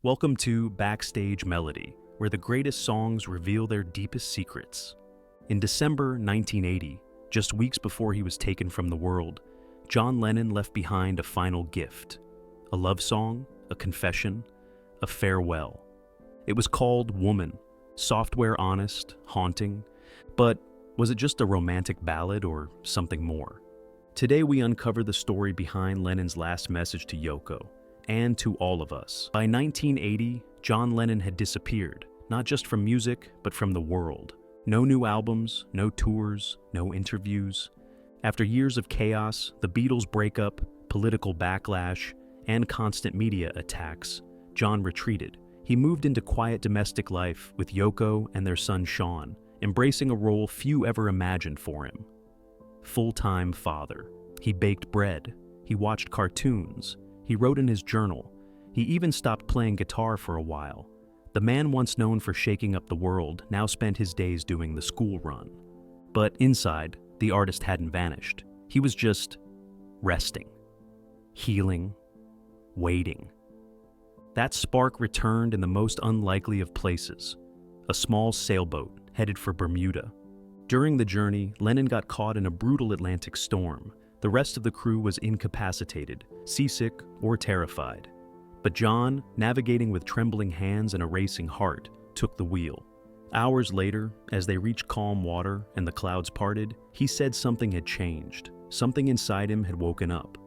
Welcome to Backstage Melody, where the greatest songs reveal their deepest secrets. In December 1980, just weeks before he was taken from the world, John Lennon left behind a final gift. A love song, a confession, a farewell. It was called Woman, software honest, haunting, but was it just a romantic ballad or something more? Today we uncover the story behind Lennon's last message to Yoko, and to all of us. By 1980, John Lennon had disappeared, not just from music, but from the world. No new albums, no tours, no interviews. After years of chaos, the Beatles' breakup, political backlash, and constant media attacks, John retreated. He moved into quiet domestic life with Yoko and their son Sean, embracing a role few ever imagined for him. Full-time father. He baked bread. He watched cartoons. He wrote in his journal. He even stopped playing guitar for a while. The man once known for shaking up the world now spent his days doing the school run. But inside, the artist hadn't vanished. He was just resting, healing, waiting. That spark returned in the most unlikely of places, a small sailboat headed for Bermuda. During the journey, Lennon got caught in a brutal Atlantic storm. The rest of the crew was incapacitated, seasick, or terrified. But John, navigating with trembling hands and a racing heart, took the wheel. Hours later, as they reached calm water and the clouds parted, he said something had changed. Something inside him had woken up.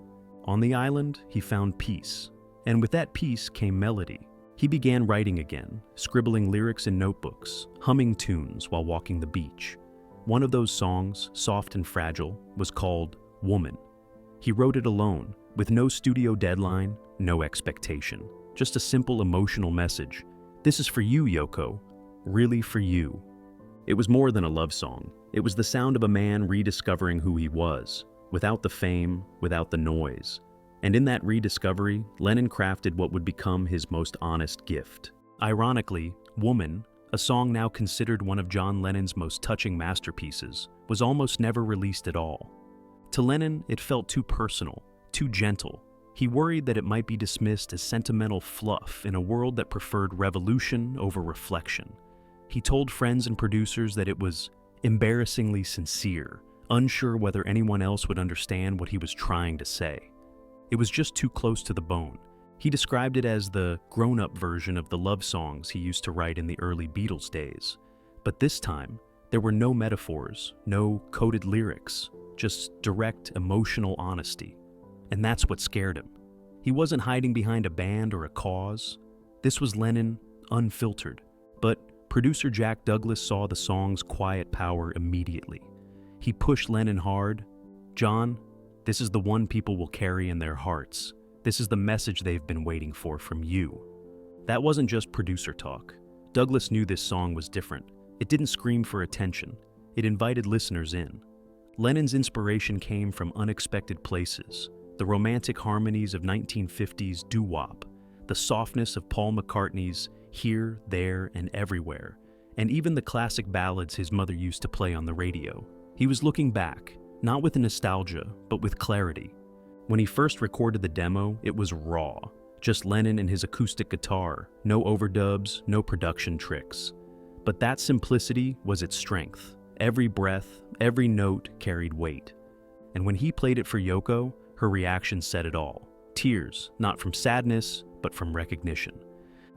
On the island, he found peace. And with that peace came melody. He began writing again, scribbling lyrics in notebooks, humming tunes while walking the beach. One of those songs, soft and fragile, was called Woman. He wrote it alone, with no studio deadline, no expectation. Just a simple emotional message. This is for you, Yoko. Really for you. It was more than a love song. It was the sound of a man rediscovering who he was, without the fame, without the noise. And in that rediscovery, Lennon crafted what would become his most honest gift. Ironically, Woman, a song now considered one of John Lennon's most touching masterpieces, was almost never released at all. To Lennon, it felt too personal, too gentle. He worried that it might be dismissed as sentimental fluff in a world that preferred revolution over reflection. He told friends and producers that it was embarrassingly sincere, unsure whether anyone else would understand what he was trying to say. It was just too close to the bone. He described it as the grown-up version of the love songs he used to write in the early Beatles days. But this time, there were no metaphors, no coded lyrics, just direct emotional honesty. And that's what scared him. He wasn't hiding behind a band or a cause. This was Lennon, unfiltered. But producer Jack Douglas saw the song's quiet power immediately. He pushed Lennon hard. John, this is the one people will carry in their hearts. This is the message they've been waiting for from you. That wasn't just producer talk. Douglas knew this song was different. It didn't scream for attention. It invited listeners in. Lennon's inspiration came from unexpected places. The romantic harmonies of 1950s doo-wop, the softness of Paul McCartney's Here, There, and Everywhere, and even the classic ballads his mother used to play on the radio. He was looking back, not with nostalgia, but with clarity. When he first recorded the demo, it was raw, just Lennon and his acoustic guitar, no overdubs, no production tricks. But that simplicity was its strength. Every breath, every note carried weight. And when he played it for Yoko, her reaction said it all. Tears, not from sadness, but from recognition.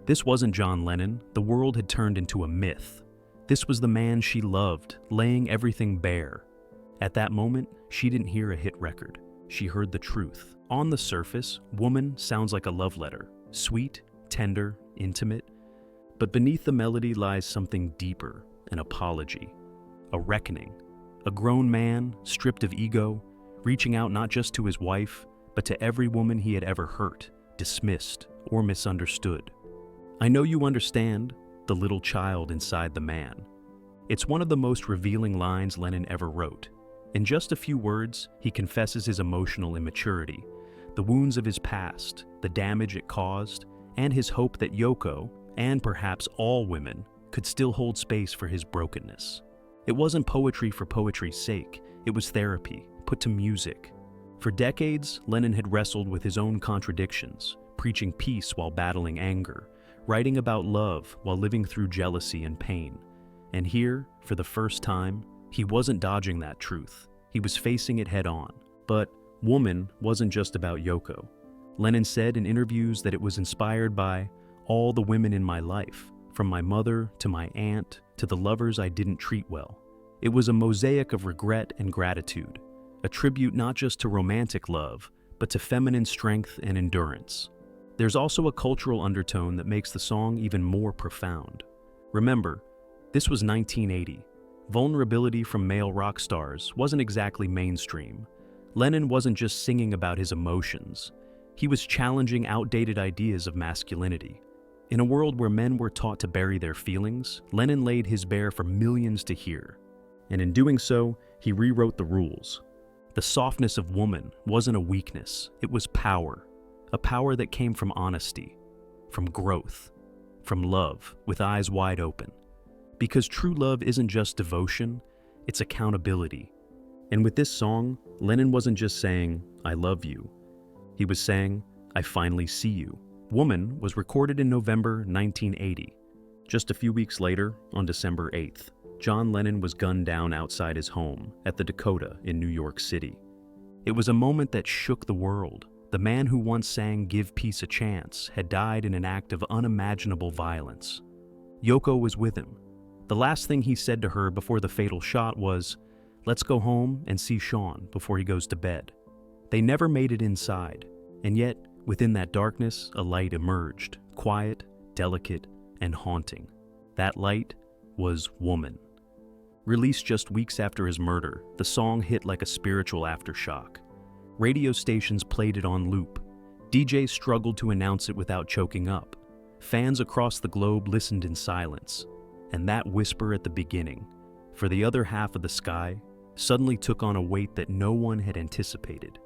This wasn't John Lennon. The world had turned into a myth. This was the man she loved, laying everything bare. At that moment, she didn't hear a hit record. She heard the truth. On the surface, Woman sounds like a love letter. Sweet, tender, intimate. But beneath the melody lies something deeper, an apology. A reckoning. A grown man, stripped of ego, reaching out not just to his wife, but to every woman he had ever hurt, dismissed, or misunderstood. I know you understand, the little child inside the man. It's one of the most revealing lines Lennon ever wrote. In just a few words, he confesses his emotional immaturity, the wounds of his past, the damage it caused, and his hope that Yoko, and perhaps all women, could still hold space for his brokenness. It wasn't poetry for poetry's sake, it was therapy, put to music. For decades, Lennon had wrestled with his own contradictions, preaching peace while battling anger, writing about love while living through jealousy and pain. And here, for the first time, he wasn't dodging that truth. He was facing it head on. But Woman wasn't just about Yoko. Lennon said in interviews that it was inspired by all the women in my life, from my mother to my aunt to the lovers I didn't treat well. It was a mosaic of regret and gratitude, a tribute not just to romantic love, but to feminine strength and endurance. There's also a cultural undertone that makes the song even more profound. Remember, this was 1980. Vulnerability from male rock stars wasn't exactly mainstream. Lennon wasn't just singing about his emotions. He was challenging outdated ideas of masculinity. In a world where men were taught to bury their feelings, Lennon laid his bare for millions to hear. And in doing so, he rewrote the rules. The softness of Woman wasn't a weakness, it was power. A power that came from honesty, from growth, from love, with eyes wide open. Because true love isn't just devotion, it's accountability. And with this song, Lennon wasn't just saying, "I love you." He was saying, "I finally see you." Woman was recorded in November 1980. Just a few weeks later, on December 8th, John Lennon was gunned down outside his home at the Dakota in New York City. It was a moment that shook the world. The man who once sang "Give Peace a Chance" had died in an act of unimaginable violence. Yoko was with him. The last thing he said to her before the fatal shot was, "Let's go home and see Sean before he goes to bed." They never made it inside, and yet, within that darkness, a light emerged, quiet, delicate, and haunting. That light was Woman. Released just weeks after his murder, the song hit like a spiritual aftershock. Radio stations played it on loop. DJs struggled to announce it without choking up. Fans across the globe listened in silence. And that whisper at the beginning, for the other half of the sky, suddenly took on a weight that no one had anticipated.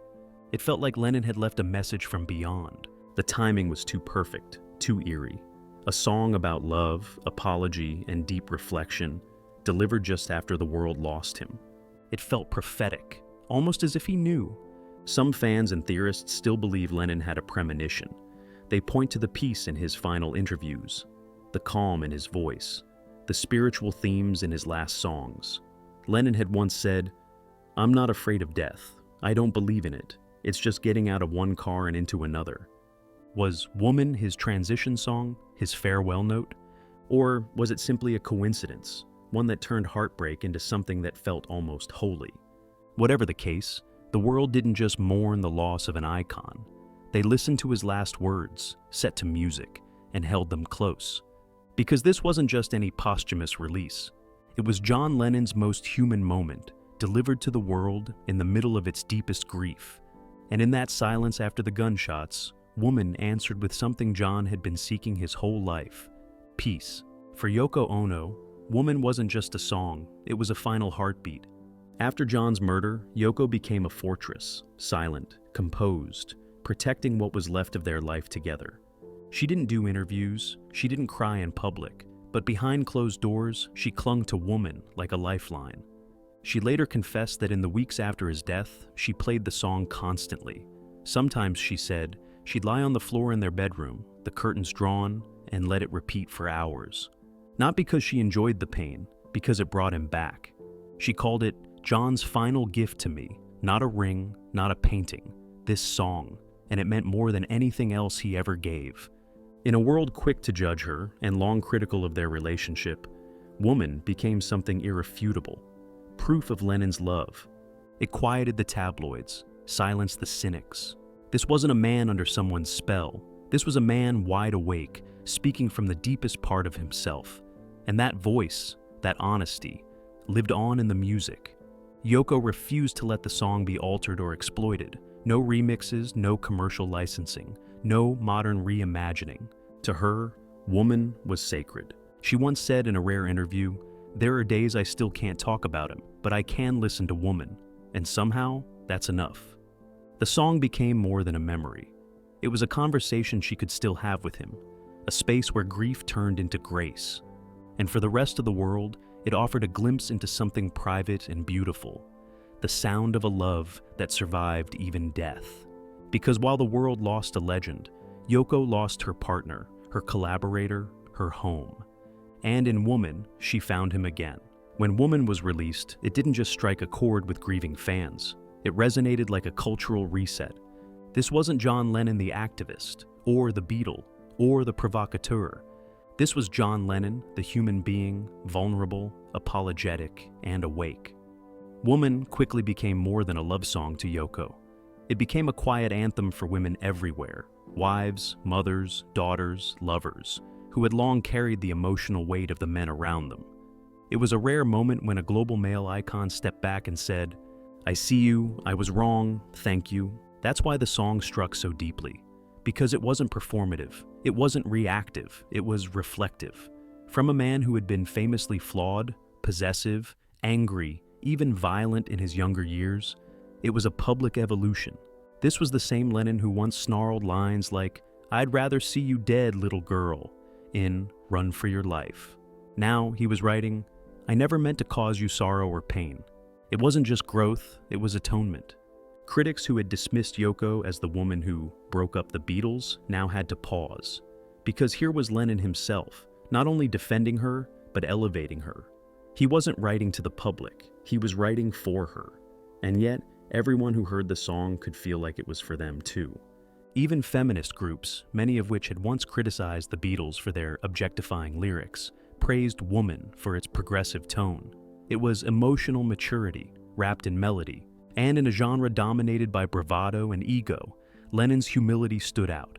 It felt like Lennon had left a message from beyond. The timing was too perfect, too eerie. A song about love, apology, and deep reflection, delivered just after the world lost him. It felt prophetic, almost as if he knew. Some fans and theorists still believe Lennon had a premonition. They point to the peace in his final interviews, the calm in his voice, the spiritual themes in his last songs. Lennon had once said, "I'm not afraid of death. I don't believe in it. It's just getting out of one car and into another." Was Woman his transition song, his farewell note? Or was it simply a coincidence, one that turned heartbreak into something that felt almost holy? Whatever the case, the world didn't just mourn the loss of an icon. They listened to his last words, set to music, and held them close. Because this wasn't just any posthumous release. It was John Lennon's most human moment, delivered to the world in the middle of its deepest grief. And in that silence after the gunshots, Woman answered with something John had been seeking his whole life: peace. For Yoko Ono, Woman wasn't just a song, it was a final heartbeat. After John's murder, Yoko became a fortress, silent, composed, protecting what was left of their life together. She didn't do interviews, she didn't cry in public, but behind closed doors, she clung to Woman like a lifeline. She later confessed that in the weeks after his death, she played the song constantly. Sometimes, she said, she'd lie on the floor in their bedroom, the curtains drawn, and let it repeat for hours. Not because she enjoyed the pain, because it brought him back. She called it John's final gift to me, not a ring, not a painting, this song, and it meant more than anything else he ever gave. In a world quick to judge her and long critical of their relationship, Woman became something irrefutable, proof of Lennon's love. It quieted the tabloids, silenced the cynics. This wasn't a man under someone's spell. This was a man wide awake, speaking from the deepest part of himself. And that voice, that honesty, lived on in the music. Yoko refused to let the song be altered or exploited. No remixes, no commercial licensing, no modern reimagining. To her, Woman was sacred. She once said in a rare interview, "There are days I still can't talk about him, but I can listen to Woman, and somehow that's enough." The song became more than a memory. It was a conversation she could still have with him, a space where grief turned into grace. And for the rest of the world, it offered a glimpse into something private and beautiful, the sound of a love that survived even death. Because while the world lost a legend, Yoko lost her partner, her collaborator, her home. And in Woman, she found him again. When Woman was released, it didn't just strike a chord with grieving fans. It resonated like a cultural reset. This wasn't John Lennon the activist, or the Beatle, or the provocateur. This was John Lennon, the human being, vulnerable, apologetic, and awake. Woman quickly became more than a love song to Yoko. It became a quiet anthem for women everywhere, wives, mothers, daughters, lovers, who had long carried the emotional weight of the men around them. It was a rare moment when a global male icon stepped back and said, "I see you, I was wrong, thank you." That's why the song struck so deeply. Because it wasn't performative, it wasn't reactive, it was reflective. From a man who had been famously flawed, possessive, angry, even violent in his younger years, it was a public evolution. This was the same Lennon who once snarled lines like, "I'd rather see you dead, little girl," in Run for Your Life. Now he was writing, "I never meant to cause you sorrow or pain." It wasn't just growth, it was atonement. Critics who had dismissed Yoko as the woman who broke up the Beatles now had to pause. Because here was Lennon himself, not only defending her, but elevating her. He wasn't writing to the public, he was writing for her. And yet, everyone who heard the song could feel like it was for them too. Even feminist groups, many of which had once criticized the Beatles for their objectifying lyrics, praised Woman for its progressive tone. It was emotional maturity, wrapped in melody, and in a genre dominated by bravado and ego, Lennon's humility stood out.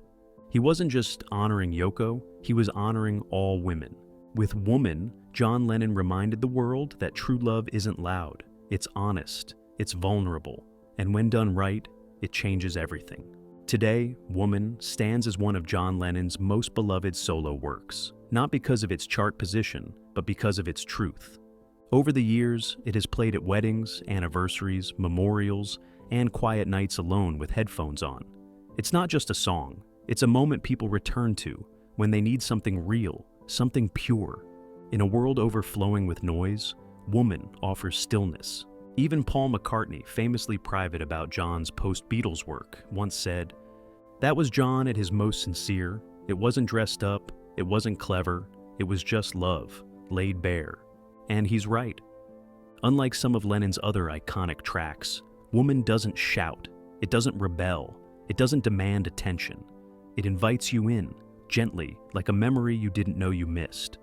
He wasn't just honoring Yoko, he was honoring all women. With Woman, John Lennon reminded the world that true love isn't loud, it's honest, it's vulnerable, and when done right, it changes everything. Today, Woman stands as one of John Lennon's most beloved solo works, not because of its chart position, but because of its truth. Over the years, it has played at weddings, anniversaries, memorials, and quiet nights alone with headphones on. It's not just a song, it's a moment people return to when they need something real, something pure. In a world overflowing with noise, Woman offers stillness. Even Paul McCartney, famously private about John's post-Beatles work, once said, "That was John at his most sincere. It wasn't dressed up, it wasn't clever, it was just love, laid bare." And he's right. Unlike some of Lennon's other iconic tracks, Woman doesn't shout, it doesn't rebel, it doesn't demand attention. It invites you in, gently, like a memory you didn't know you missed.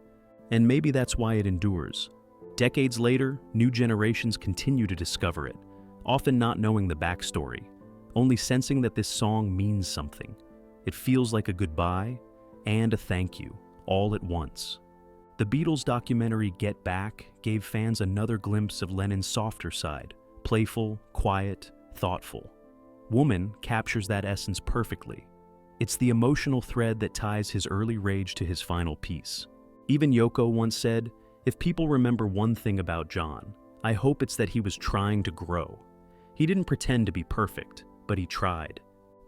And maybe that's why it endures. Decades later, new generations continue to discover it, often not knowing the backstory, only sensing that this song means something. It feels like a goodbye and a thank you, all at once. The Beatles documentary Get Back gave fans another glimpse of Lennon's softer side, playful, quiet, thoughtful. Woman captures that essence perfectly. It's the emotional thread that ties his early rage to his final piece. Even Yoko once said, "If people remember one thing about John, I hope it's that he was trying to grow. He didn't pretend to be perfect, but he tried."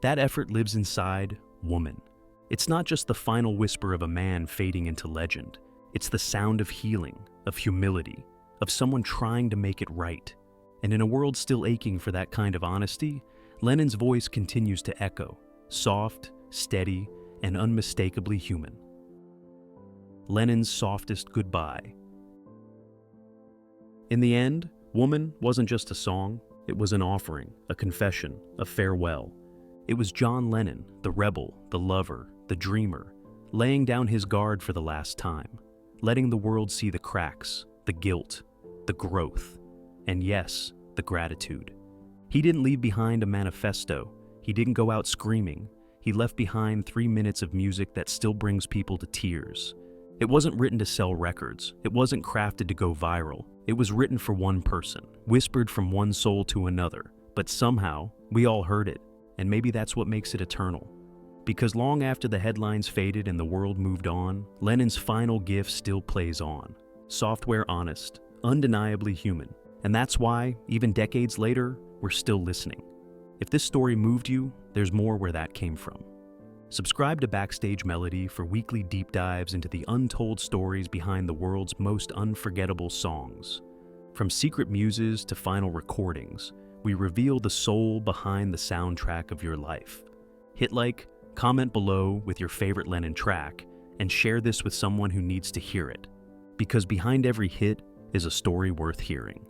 That effort lives inside Woman. It's not just the final whisper of a man fading into legend. It's the sound of healing, of humility, of someone trying to make it right. And in a world still aching for that kind of honesty, Lennon's voice continues to echo, soft, steady, and unmistakably human. Lennon's softest goodbye. In the end, Woman wasn't just a song, it was an offering, a confession, a farewell. It was John Lennon, the rebel, the lover, the dreamer, laying down his guard for the last time, letting the world see the cracks, the guilt, the growth, and yes, the gratitude. He didn't leave behind a manifesto, he didn't go out screaming, he left behind 3 minutes of music that still brings people to tears. It wasn't written to sell records, it wasn't crafted to go viral, it was written for one person, whispered from one soul to another, but somehow, we all heard it, and maybe that's what makes it eternal. Because long after the headlines faded and the world moved on, Lennon's final gift still plays on. Software honest, undeniably human. And that's why, even decades later, we're still listening. If this story moved you, there's more where that came from. Subscribe to Backstage Melody for weekly deep dives into the untold stories behind the world's most unforgettable songs. From secret muses to final recordings, we reveal the soul behind the soundtrack of your life. Hit like, comment below with your favorite Lennon track, and share this with someone who needs to hear it, because behind every hit is a story worth hearing.